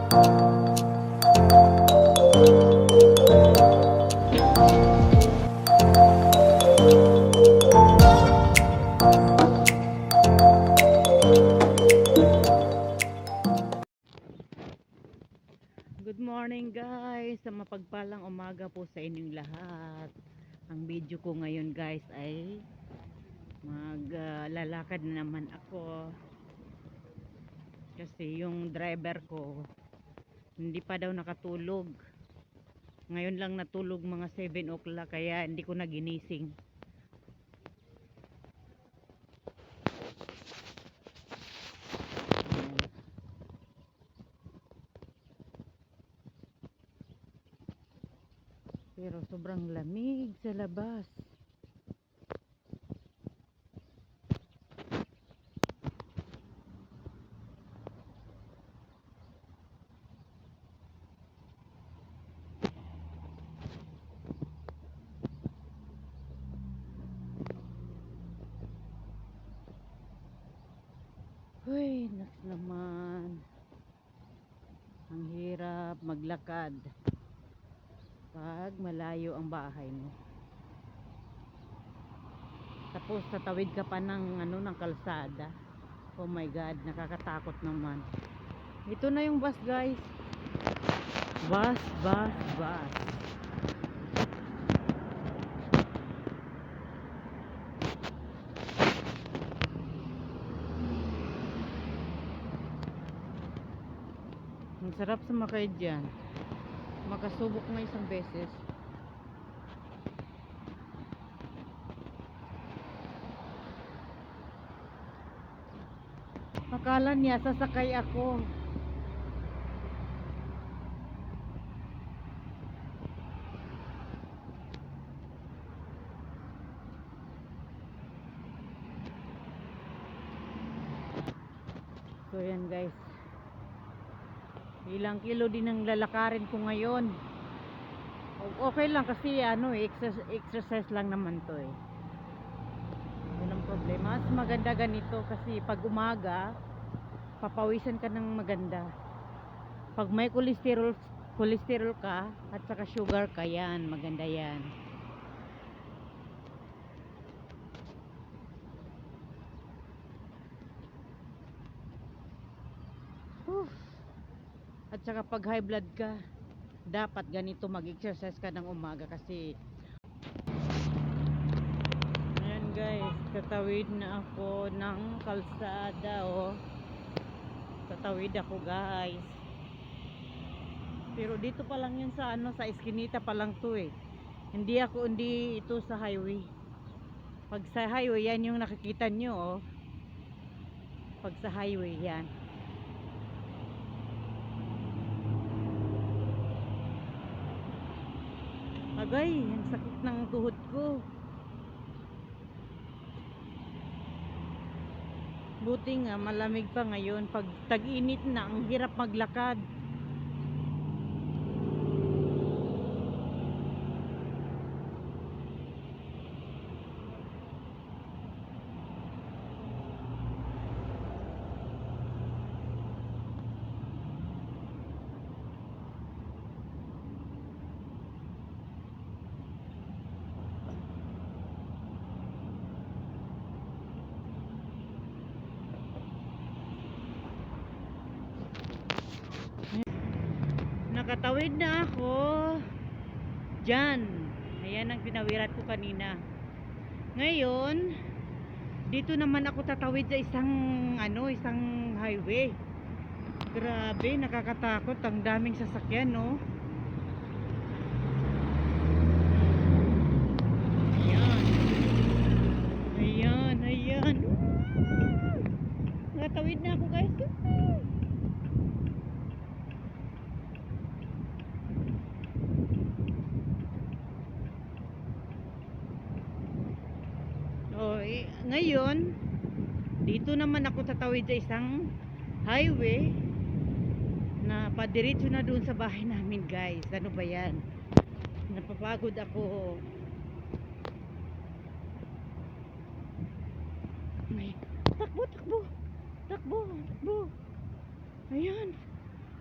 Good morning guys, sa mapagpalang umaga po sa inyong lahat. Ang video ko ngayon guys ay maglalakad na naman ako kasi yung driver ko hindi pa daw nakatulog. Ngayon lang natulog mga 7 o'clock kaya hindi ko na ginising. Pero sobrang lamig sa labas. Uy, naks naman. Ang hirap maglakad pag malayo ang bahay mo. Tapos tatawid ka pa ng ng kalsada. Oh my god, nakakatakot naman. Ito na yung bus guys. Bus. Ang sarap sumakay dyan. Makasubok na isang beses. Akala niya sasakay ako. So yan guys. Ilang kilo din ang lalakarin ko ngayon. Okay lang kasi exercise lang naman to eh. Yun ang problema. Mas maganda ganito kasi pag umaga papawisan ka ng maganda. Pag may cholesterol ka at saka sugar ka, yan maganda yan. At saka pag high blood ka, dapat ganito mag-exercise ka ng umaga kasi ayan guys, tatawid na ako ng kalsada oh. Tatawid ako guys. Pero dito pa lang yun sa sa eskinita pa lang to eh. Hindi ito sa highway. Pag sa highway yan yung nakikita nyo oh. Pag sa highway yan. Agay, ang sakit ng tuhod ko. Buti nga malamig pa ngayon. Pag tag-init na, ang hirap maglakad. Nakatawid na ako dyan. Ayan ang pinawirat ko kanina. Ngayon dito naman ako tatawid sa isang highway. Grabe, nakakatakot. Ang daming sasakyan no. Ayan. Nakatawid na ako guys. Ngayon dito naman ako tatawid sa isang highway na padiretso na doon sa bahay namin guys. Ano ba yan? Napapagod ako. Takbo. Ayan.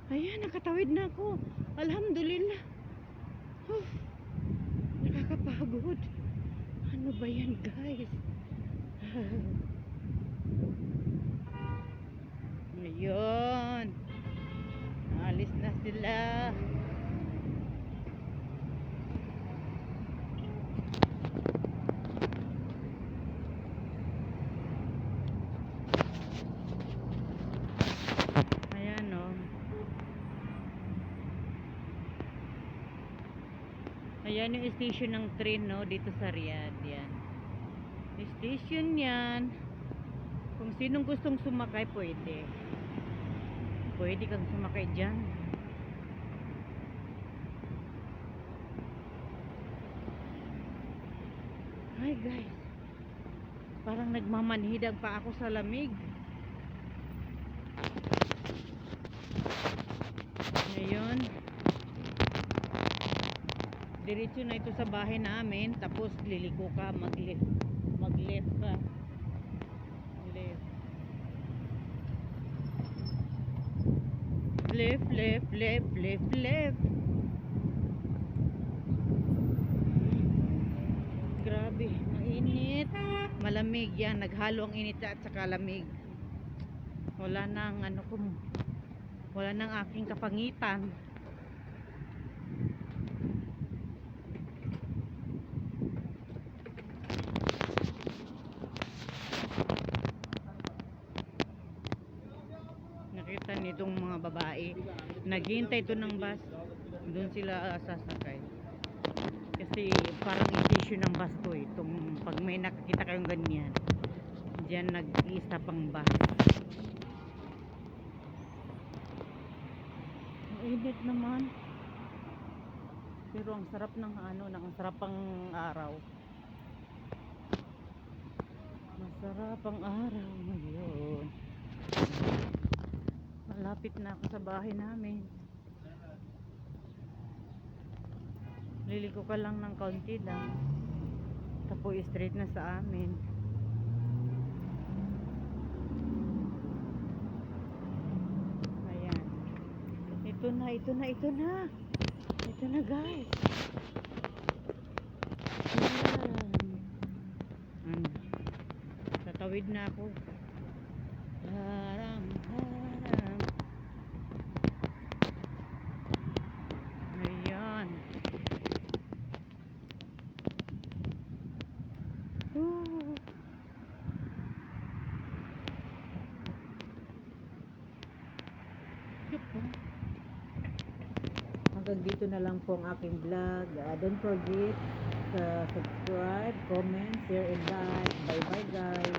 Ayan, nakatawid na ako. Alhamdulillah. Huh, nakakapagod. Ano ba yan, guys? Ngayon, alis na sila. Ayan, oh. Ayan yung station ng train, no, dito sa Riyadh. Yan. Station yan. Kung sinong gustong sumakay, pwede. Pwede kang sumakay dyan. Hi guys. Parang nagmamanhidang pa ako sa lamig. Ngayon, diretso na ito sa bahay namin. Tapos liliko ka, mag-left ka. Left. Grabe, mainit. Malamig yan, naghalo ang init at saka lamig. Wala nang wala nang aking kapangitan. Nakita nitong mga babae, naghihintay ito ng bus. Doon sila sasakay. Kasi parang station ng bus to, itong pag may nakakita kayong ganyan, diyan nag-iisa pang bus. Init naman, pero ang sarap ng ang sarap ang araw. Masarap ang araw ngayon. Malapit na ako sa bahay namin. Liliko ka lang ng kaunti lang, tapos straight na sa amin. Ayan, ito na guys. Ayan. Tatawid na ako. Harang. Ayan. Hanggang dito na lang po ang aking vlog. Don't forget to subscribe, comment, share, and like. Bye bye guys.